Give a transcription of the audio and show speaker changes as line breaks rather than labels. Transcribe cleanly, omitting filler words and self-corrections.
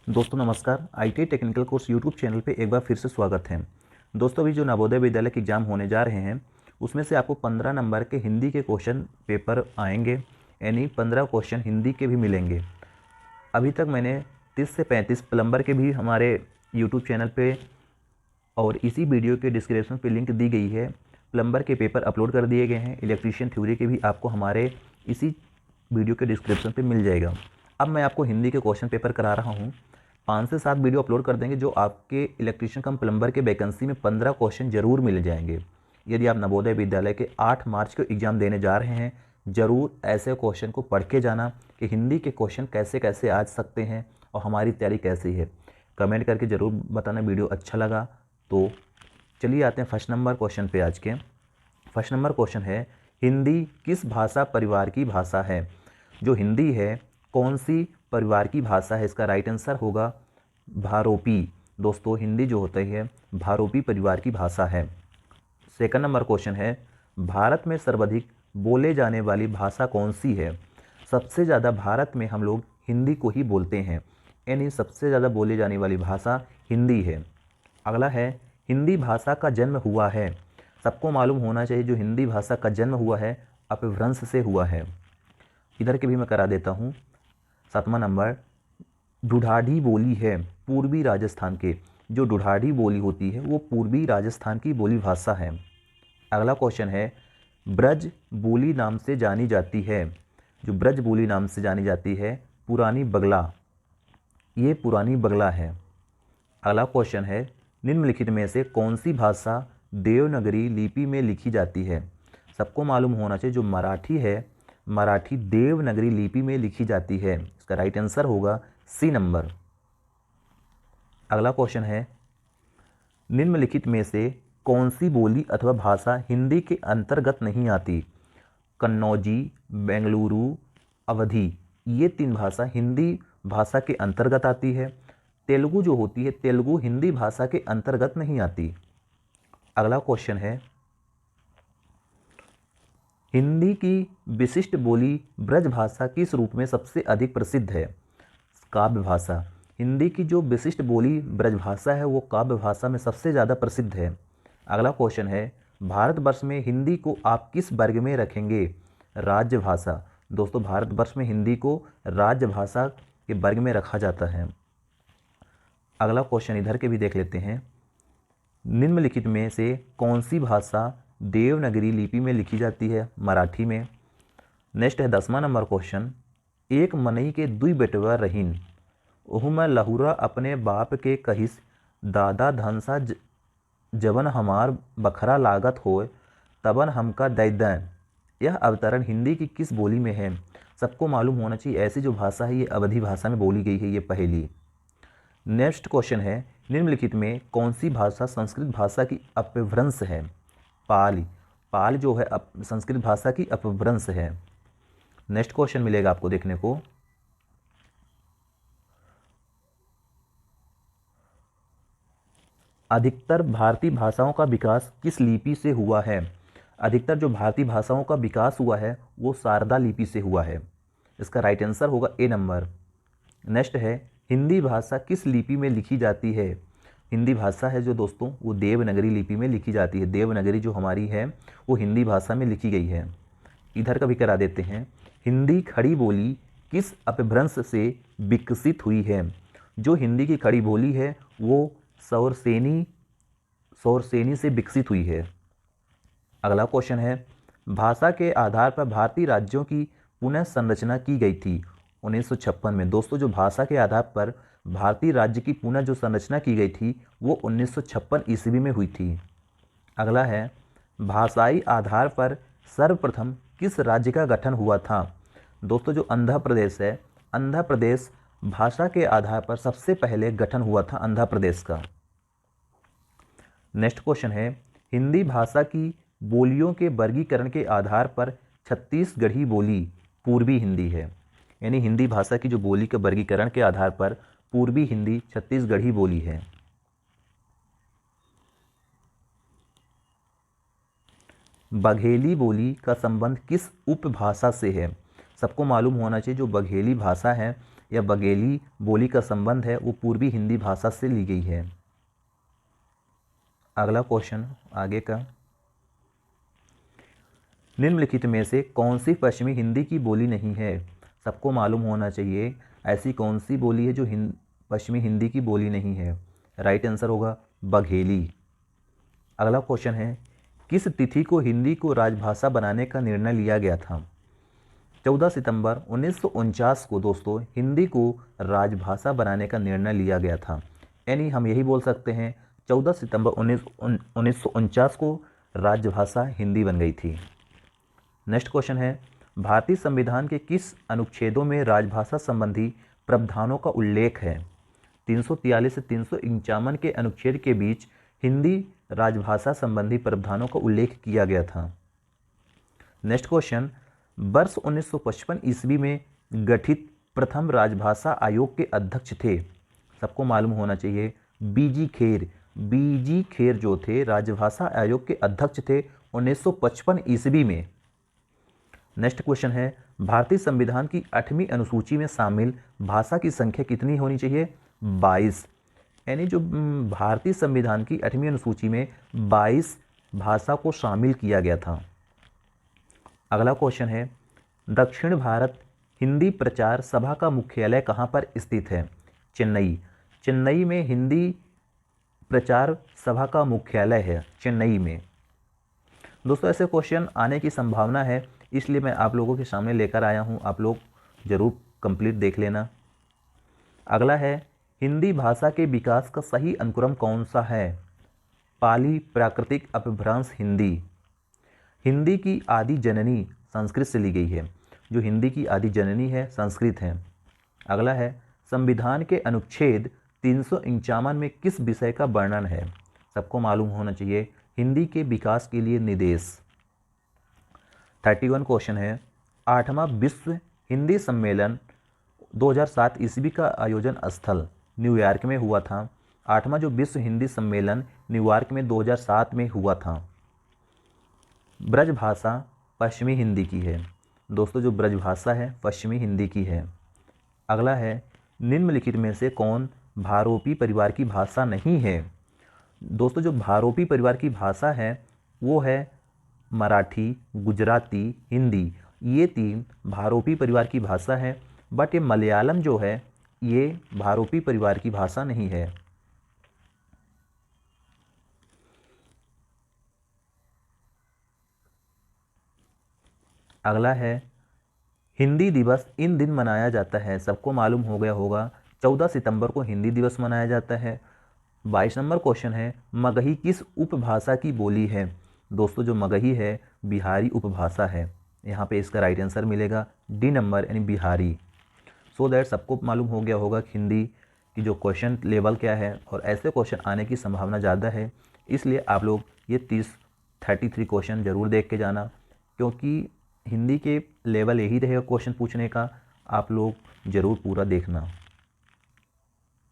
दोस्तों नमस्कार। IT technical course YouTube channel पे एक बार फिर से स्वागत है। दोस्तों अभी जो नवोदय विद्यालय के एग्ज़ाम होने जा रहे हैं उसमें से आपको 15 नंबर के हिंदी के क्वेश्चन पेपर आएंगे, यानी 15 क्वेश्चन हिंदी के भी मिलेंगे। अभी तक मैंने 30 से 35 प्लम्बर के भी हमारे यूट्यूब चैनल पे और इसी वीडियो के डिस्क्रिप्शन पे लिंक दी गई है, प्लम्बर के पेपर अपलोड कर दिए गए हैं। इलेक्ट्रीशियन थ्योरी के भी आपको हमारे इसी वीडियो के डिस्क्रिप्शन पे मिल जाएगा। अब मैं आपको हिंदी के क्वेश्चन पेपर करा रहा हूँ। 5 से 7 वीडियो अपलोड कर देंगे जो आपके इलेक्ट्रीशियन कम प्लम्बर के वैकेंसी में 15 क्वेश्चन जरूर मिल जाएंगे। यदि आप नवोदय विद्यालय के 8 मार्च को एग्ज़ाम देने जा रहे हैं, ज़रूर ऐसे क्वेश्चन को पढ़ के जाना कि हिंदी के क्वेश्चन कैसे कैसे आ सकते हैं और हमारी तैयारी कैसी है। कमेंट करके ज़रूर बताना वीडियो अच्छा लगा तो। चलिए आते हैं फर्स्ट नंबर क्वेश्चन पे। आज के फर्स्ट नंबर क्वेश्चन है, हिंदी किस भाषा परिवार की भाषा है? जो हिंदी है कौन सी परिवार की भाषा है? इसका राइट आंसर होगा भारोपी। दोस्तों हिंदी जो होती है भारोपी परिवार की भाषा है। सेकंड नंबर क्वेश्चन है, भारत में सर्वाधिक बोले जाने वाली भाषा कौन सी है? सबसे ज़्यादा भारत में हम लोग हिंदी को ही बोलते हैं, यानी सबसे ज़्यादा बोली जाने वाली भाषा हिंदी है। अगला है, हिंदी भाषा का जन्म हुआ है। सबको मालूम होना चाहिए जो हिंदी भाषा का जन्म हुआ है अपभ्रंश से हुआ है। इधर के भी मैं करा देता हूँ। 7वां नंबर, ढूढ़ाढ़ी बोली है पूर्वी राजस्थान के। जो ढूढ़ाढ़ी बोली होती है वो पूर्वी राजस्थान की बोली भाषा है। अगला क्वेश्चन है, ब्रज बोली नाम से जानी जाती है। जो ब्रज बोली नाम से जानी जाती है पुरानी बगला, ये पुरानी बगला है। अगला क्वेश्चन है, निम्नलिखित में से कौन सी भाषा देवनागरी लिपि में लिखी जाती है? सबको मालूम होना चाहिए जो मराठी है, मराठी देवनागरी लिपि में लिखी जाती है। इसका राइट आंसर होगा सी नंबर। अगला क्वेश्चन है, निम्नलिखित में से कौन सी बोली अथवा भाषा हिंदी के अंतर्गत नहीं आती? कन्नौजी, बेंगलुरु, अवधी, ये 3 भाषा हिंदी भाषा के अंतर्गत आती है। तेलुगु जो होती है, तेलुगु हिंदी भाषा के अंतर्गत नहीं आती। अगला क्वेश्चन है, हिंदी की विशिष्ट बोली ब्रज भाषा किस रूप में सबसे अधिक प्रसिद्ध है? काव्य भाषा। हिंदी की जो विशिष्ट बोली ब्रज भाषा है वो काव्य भाषा में सबसे ज़्यादा प्रसिद्ध है। अगला क्वेश्चन है, भारतवर्ष में हिंदी को आप किस वर्ग में रखेंगे? राज्य भाषा। दोस्तों भारतवर्ष में हिंदी को राज्य भाषा के वर्ग में रखा जाता है। अगला क्वेश्चन इधर के भी देख लेते हैं, निम्नलिखित में से कौन सी भाषा देवनागरी लिपि में लिखी जाती है? मराठी में। नेक्स्ट है 10वां नंबर क्वेश्चन, एक मनई के दुई बेटवा रहीन, ओहू में लहुरा अपने बाप के कहिस, दादा धनसा जबन हमार बखरा लागत होए तबन हमका दई दें। यह अवतरण हिंदी की किस बोली में है? सबको मालूम होना चाहिए ऐसी जो भाषा है ये अवधी भाषा में बोली गई है, ये पहली। नेक्स्ट क्वेश्चन है, निम्नलिखित में कौन सी भाषा संस्कृत भाषा की अपभ्रंश है? पाली। पाल जो है संस्कृत भाषा की अपभ्रंश है। नेक्स्ट क्वेश्चन मिलेगा आपको देखने को, अधिकतर भारतीय भाषाओं का विकास किस लिपि से हुआ है? अधिकतर जो भारतीय भाषाओं का विकास हुआ है वो शारदा लिपि से हुआ है। इसका राइट आंसर होगा ए नंबर। नेक्स्ट है, हिंदी भाषा किस लिपि में लिखी जाती है? हिंदी भाषा है जो दोस्तों वो देवनागरी लिपि में लिखी जाती है। देवनागरी जो हमारी है वो हिंदी भाषा में लिखी गई है। इधर का भी करा देते हैं, हिंदी खड़ी बोली किस अपभ्रंश से विकसित हुई है? जो हिंदी की खड़ी बोली है वो सौरसेनी से विकसित हुई है। अगला क्वेश्चन है, भाषा के आधार पर भारतीय राज्यों की पुनः संरचना की गई थी 1956 में। दोस्तों जो भाषा के आधार पर भारतीय राज्य की पुनः जो संरचना की गई थी वो 1956 ईस्वी में हुई थी। अगला है, भाषाई आधार पर सर्वप्रथम किस राज्य का गठन हुआ था? दोस्तों जो आंध्र प्रदेश है, आंध्र प्रदेश भाषा के आधार पर सबसे पहले गठन हुआ था आंध्र प्रदेश का। नेक्स्ट क्वेश्चन है, हिंदी भाषा की बोलियों के वर्गीकरण के आधार पर छत्तीसगढ़ी बोली पूर्वी हिंदी है। यानी हिंदी भाषा की जो बोली के वर्गीकरण के आधार पर पूर्वी हिंदी छत्तीसगढ़ी बोली है। बघेली बोली का संबंध किस उपभाषा से है? सबको मालूम होना चाहिए जो बघेली भाषा है या बघेली बोली का संबंध है वो पूर्वी हिंदी भाषा से ली गई है। अगला क्वेश्चन आगे का, निम्नलिखित में से कौन सी पश्चिमी हिंदी की बोली नहीं है? सबको मालूम होना चाहिए ऐसी कौन सी बोली है जो पश्चिमी हिंदी की बोली नहीं है। राइट आंसर होगा बघेली। अगला क्वेश्चन है, किस तिथि को हिंदी को राजभाषा बनाने का निर्णय लिया गया था? 14 सितंबर 1949 को दोस्तों हिंदी को राजभाषा बनाने का निर्णय लिया गया था। यानी हम यही बोल सकते हैं 14 सितंबर 1949 को राजभाषा हिंदी बन गई थी। नेक्स्ट क्वेश्चन है, भारतीय संविधान के किस अनुच्छेदों में राजभाषा संबंधी प्रावधानों का उल्लेख है? 343 से 351 के अनुच्छेद के बीच हिंदी राजभाषा संबंधी प्रावधानों का उल्लेख किया गया था। नेक्स्ट क्वेश्चन, वर्ष 1955 ईस्वी में गठित प्रथम राजभाषा आयोग के अध्यक्ष थे? सबको मालूम होना चाहिए बीजी खेर। बीजी खेर जो थे राजभाषा आयोग के अध्यक्ष थे 1955 ईस्वी में। नेक्स्ट क्वेश्चन है, भारतीय संविधान की 8वीं अनुसूची में शामिल भाषा की संख्या कितनी होनी चाहिए? 22। यानी जो भारतीय संविधान की 8वीं अनुसूची में 22 भाषा को शामिल किया गया था। अगला क्वेश्चन है, दक्षिण भारत हिंदी प्रचार सभा का मुख्यालय कहाँ पर स्थित है? चेन्नई। चेन्नई में हिंदी प्रचार सभा का मुख्यालय है, चेन्नई में। दोस्तों ऐसे क्वेश्चन आने की संभावना है, इसलिए मैं आप लोगों के सामने लेकर आया हूँ, आप लोग जरूर कंप्लीट देख लेना। अगला है, हिंदी भाषा के विकास का सही अनुक्रम कौन सा है? पाली प्राकृतिक अपभ्रंश हिंदी। हिंदी की आदि जननी संस्कृत से ली गई है। जो हिंदी की आदि जननी है संस्कृत है। अगला है, संविधान के अनुच्छेद 351 में किस विषय का वर्णन है? सबको मालूम होना चाहिए हिंदी के विकास के लिए निर्देश। 31 क्वेश्चन है, 8वां विश्व हिंदी सम्मेलन 2007 ईस्वी का आयोजन स्थल न्यूयॉर्क में हुआ था। 8वां जो विश्व हिंदी सम्मेलन न्यूयॉर्क में 2007 में हुआ था। ब्रजभाषा पश्चिमी हिंदी की है। दोस्तों जो ब्रजभाषा है पश्चिमी हिंदी की है। अगला है, निम्नलिखित में से कौन भारोपी परिवार की भाषा नहीं है? दोस्तों जो भारोपी परिवार की भाषा है वो है मराठी, गुजराती, हिंदी। ये 3 भारोपी परिवार की भाषा है, बट ये मलयालम जो है ये भारोपी परिवार की भाषा नहीं है। अगला है, हिंदी दिवस इन दिन मनाया जाता है। सबको मालूम हो गया होगा 14 सितंबर को हिंदी दिवस मनाया जाता है। 22 नंबर क्वेश्चन है, मगही किस उपभाषा की बोली है? दोस्तों जो मगही है बिहारी उपभाषा है। यहाँ पे इसका राइट आंसर मिलेगा डी नंबर यानी बिहारी। सो दैट सबको मालूम हो गया होगा कि हिंदी की जो क्वेश्चन लेवल क्या है और ऐसे क्वेश्चन आने की संभावना ज़्यादा है। इसलिए आप लोग ये 33 क्वेश्चन ज़रूर देख के जाना, क्योंकि हिंदी के लेवल यही रहेगा क्वेश्चन पूछने का। आप लोग ज़रूर पूरा देखना।